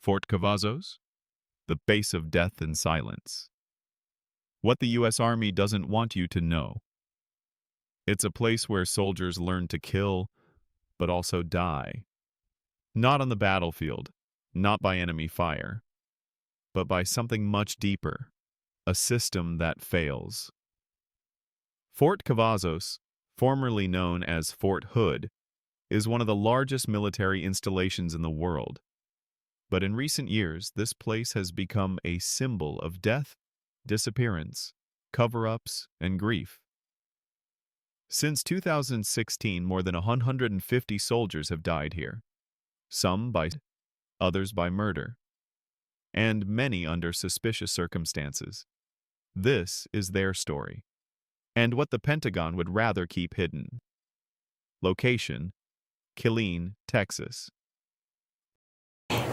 Fort Cavazos, the base of death and silence. What the U.S. Army doesn't want you to know. It's a place where soldiers learn to kill, but also die. Not on the battlefield, not by enemy fire, but by something much deeper, a system that fails. Fort Cavazos, formerly known as Fort Hood, is one of the largest military installations in the world. But in recent years, this place has become a symbol of death, disappearance, cover-ups, and grief. Since 2016, more than 150 soldiers have died here, some by others by murder, and many under suspicious circumstances. This is their story, and what the Pentagon would rather keep hidden. Location: Killeen, Texas.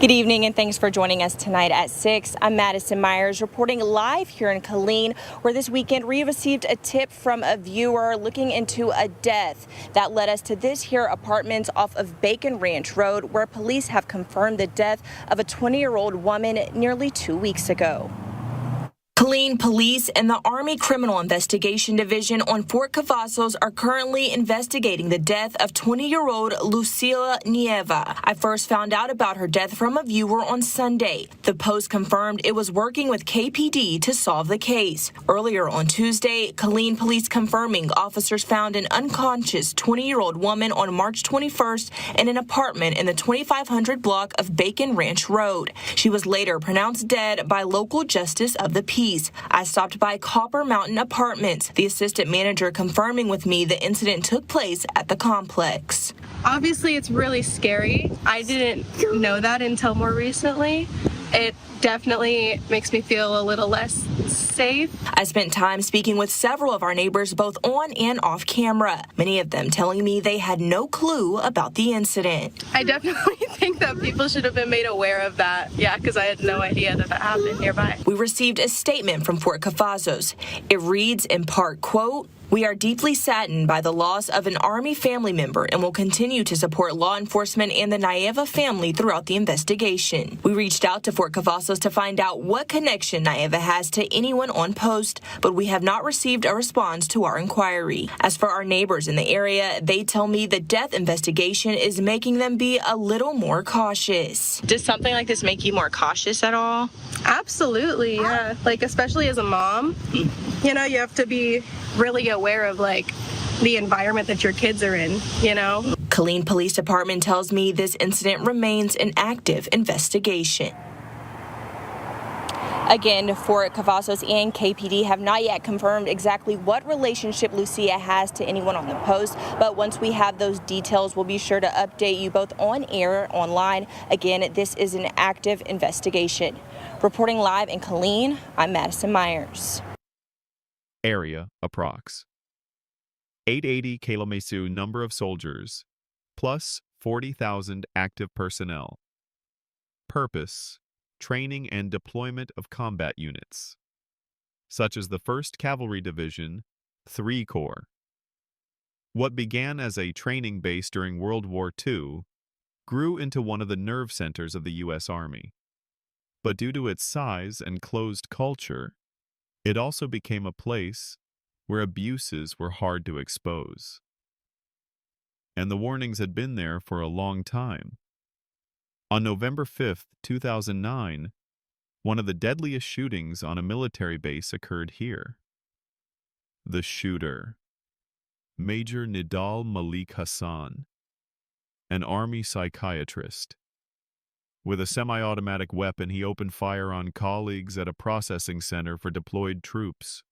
Good evening and thanks for joining us tonight at 6. I'm Madison Myers reporting live here in Killeen, where this weekend we received a tip from a viewer looking into a death that led us to this here apartment off of Bacon Ranch Road, where police have confirmed the death of a 20-year-old woman nearly 2 weeks ago. Killeen Police and the Army Criminal Investigation Division on Fort Cavazos are currently investigating the death of 20-year-old Lucila Nieva. I first found out about her death from a viewer on Sunday. The Post confirmed it was working with KPD to solve the case. Earlier on Tuesday, Killeen Police confirming officers found an unconscious 20-year-old woman on March 21st in an apartment in the 2500 block of Bacon Ranch Road. She was later pronounced dead by local justice of the peace. I stopped by Copper Mountain Apartments, the assistant manager confirming with me the incident took place at the complex. Obviously, it's really scary. I didn't know that until more recently. It definitely makes me feel a little less safe. I spent time speaking with several of our neighbors both on and off camera, many of them telling me they had no clue about the incident. I definitely think that people should have been made aware of that. Yeah, because I had no idea that happened nearby. We received a statement from Fort Cavazos. It reads in part, quote, "We are deeply saddened by the loss of an Army family member and will continue to support law enforcement and the Nieva family throughout the investigation." We reached out to Fort Cavazos to find out what connection Nieva has to anyone on post, but we have not received a response to our inquiry. As for our neighbors in the area, they tell me the death investigation is making them be a little more cautious. Does something like this make you more cautious at all? Absolutely, yeah. Like, especially as a mom, you know, you have to be really aware of like the environment that your kids are in, you know. Killeen Police Department tells me this incident remains an active investigation. Again, Fort Cavazos and KPD have not yet confirmed exactly what relationship Lucia has to anyone on the post, but once we have those details, we'll be sure to update you both on air, online. Again, this is an active investigation. Reporting live in Killeen, I'm Madison Myers. Area, approx. 880 Kalamazoo number of soldiers, plus 40,000 active personnel. Purpose: training and deployment of combat units, such as the 1st Cavalry Division, 3 Corps. What began as a training base during World War II grew into one of the nerve centers of the U.S. Army. But due to its size and closed culture, it also became a place where abuses were hard to expose. And the warnings had been there for a long time. On November 5, 2009, one of the deadliest shootings on a military base occurred here. The shooter, Major Nidal Malik Hassan, an Army psychiatrist. With a semi-automatic weapon, he opened fire on colleagues at a processing center for deployed troops.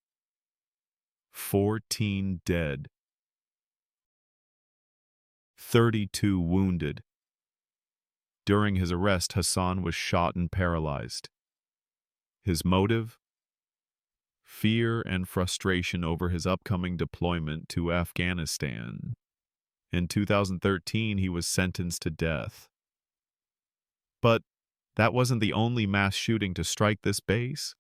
14 dead. 32 wounded. During his arrest, Hassan was shot and paralyzed. His motive? Fear and frustration over his upcoming deployment to Afghanistan. In 2013, he was sentenced to death. But that wasn't the only mass shooting to strike this base.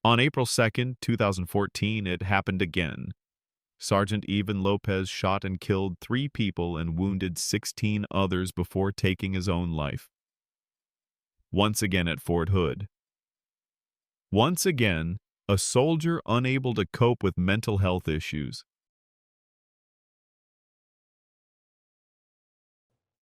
On April 2, 2014, it happened again. Sergeant Ivan Lopez shot and killed 3 people and wounded 16 others before taking his own life. once again at Fort Hood. Once again, a soldier unable to cope with mental health issues.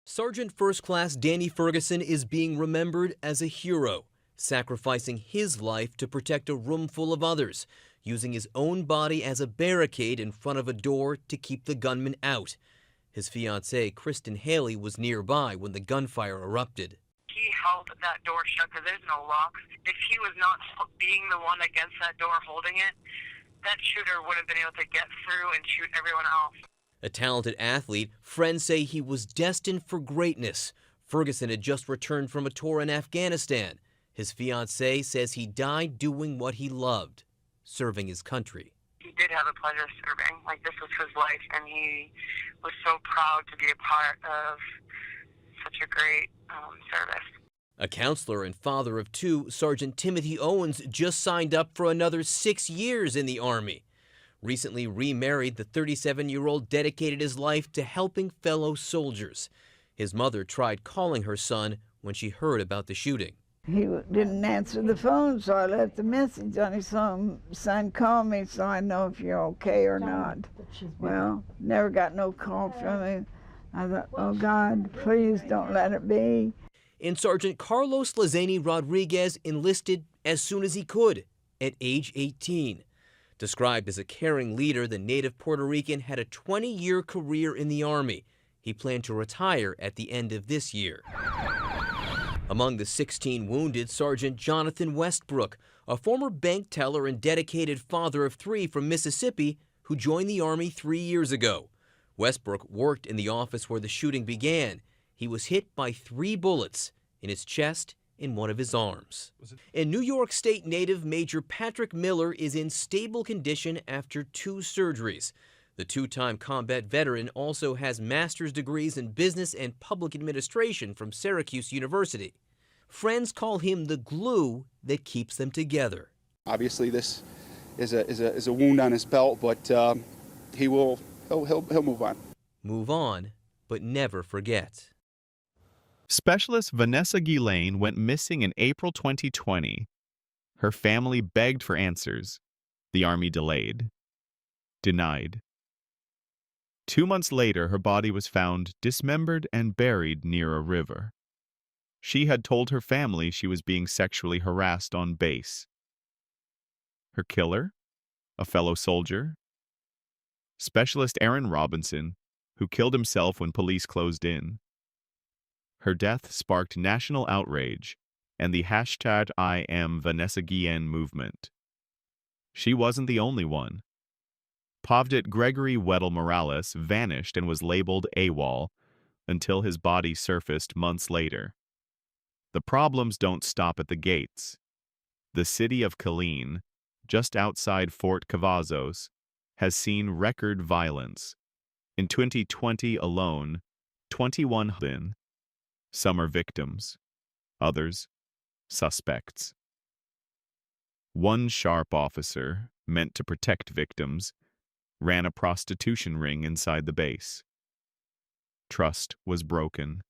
Sergeant First Class Danny Ferguson is being remembered as a hero, sacrificing his life to protect a room full of others, using his own body as a barricade in front of a door to keep the gunman out. His fiancée, Kristen Haley, was nearby when the gunfire erupted. He held that door shut because there's no locks. If he was not being the one against that door holding it, that shooter would have been able to get through and shoot everyone else. A talented athlete, friends say he was destined for greatness. Ferguson had just returned from a tour in Afghanistan. His fiancée says he died doing what he loved, serving his country. He did have a pleasure of serving. Like, this was his life, and he was so proud to be a part of such a great service. A counselor and father of two, Sergeant Timothy Owens just signed up for another 6 years in the Army. Recently remarried, the 37-year-old dedicated his life to helping fellow soldiers. His mother tried calling her son when she heard about the shooting. He didn't answer the phone, so I left a message on his phone. Son, call me so I know if you're okay or not. Well, never got no call from him. I thought, oh God, please don't let it be. And Sergeant Carlos Lazani Rodriguez enlisted as soon as he could, at age 18. Described as a caring leader, the native Puerto Rican had a 20-year career in the Army. He planned to retire at the end of this year. Among the 16 wounded, Sergeant Jonathan Westbrook, a former bank teller and dedicated father of 3 from Mississippi who joined the Army 3 years ago. Westbrook worked in the office where the shooting began. He was hit by 3 bullets in his chest and one of his arms. And New York State native Major Patrick Miller is in stable condition after 2 surgeries. The 2-time combat veteran also has master's degrees in business and public administration from Syracuse University. Friends call him the glue that keeps them together. Obviously, this is a wound on his belt, but he'll move on. Move on, but never forget. Specialist Vanessa Guillén went missing in April 2020. Her family begged for answers. The Army delayed. Denied. 2 months later, her body was found dismembered and buried near a river. She had told her family she was being sexually harassed on base. Her killer? A fellow soldier? Specialist Aaron Robinson, who killed himself when police closed in. Her death sparked national outrage and the hashtag I am Vanessa Guillén movement. She wasn't the only one. Pavdet Gregory Weddle Morales vanished and was labeled AWOL until his body surfaced months later. The problems don't stop at the gates. The city of Killeen, just outside Fort Cavazos, has seen record violence. In 2020 alone, 21 been. Some are victims, others suspects. One sharp officer, meant to protect victims, ran a prostitution ring inside the base. Trust was broken.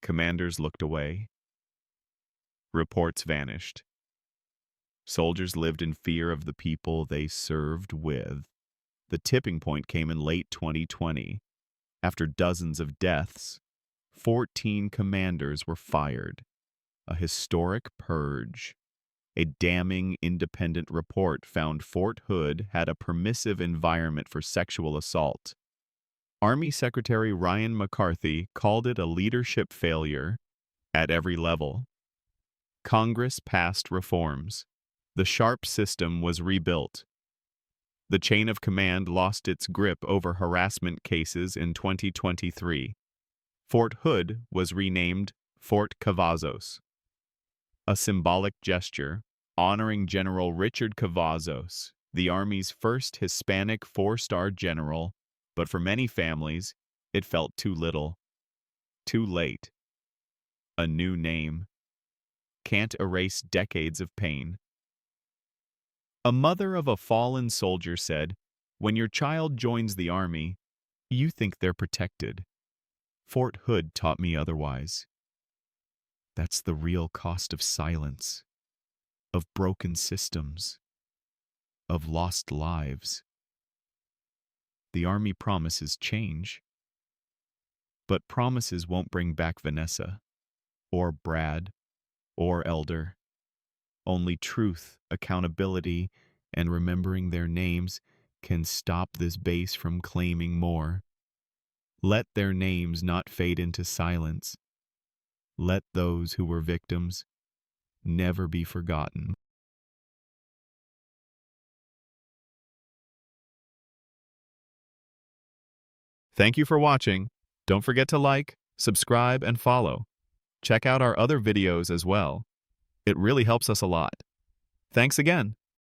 Commanders looked away. Reports vanished. Soldiers lived in fear of the people they served with. The tipping point came in late 2020. After dozens of deaths, 14 commanders were fired. A historic purge. A damning independent report found Fort Hood had a permissive environment for sexual assault. Army Secretary Ryan McCarthy called it a leadership failure at every level. Congress passed reforms. The SHARP system was rebuilt. The chain of command lost its grip over harassment cases in 2023. Fort Hood was renamed Fort Cavazos. A symbolic gesture honoring General Richard Cavazos, the Army's first Hispanic 4-star general, but for many families, it felt too little. Too late. A new name can't erase decades of pain. A mother of a fallen soldier said, "When your child joins the Army, you think they're protected. Fort Hood taught me otherwise." That's the real cost of silence, of broken systems, of lost lives. The Army promises change, but promises won't bring back Vanessa, or Brad, or Elder. Only truth, accountability, and remembering their names can stop this base from claiming more. Let their names not fade into silence. Let those who were victims never be forgotten. Thank you for watching. Don't forget to like, subscribe, and follow. Check out our other videos as well. It really helps us a lot. Thanks again.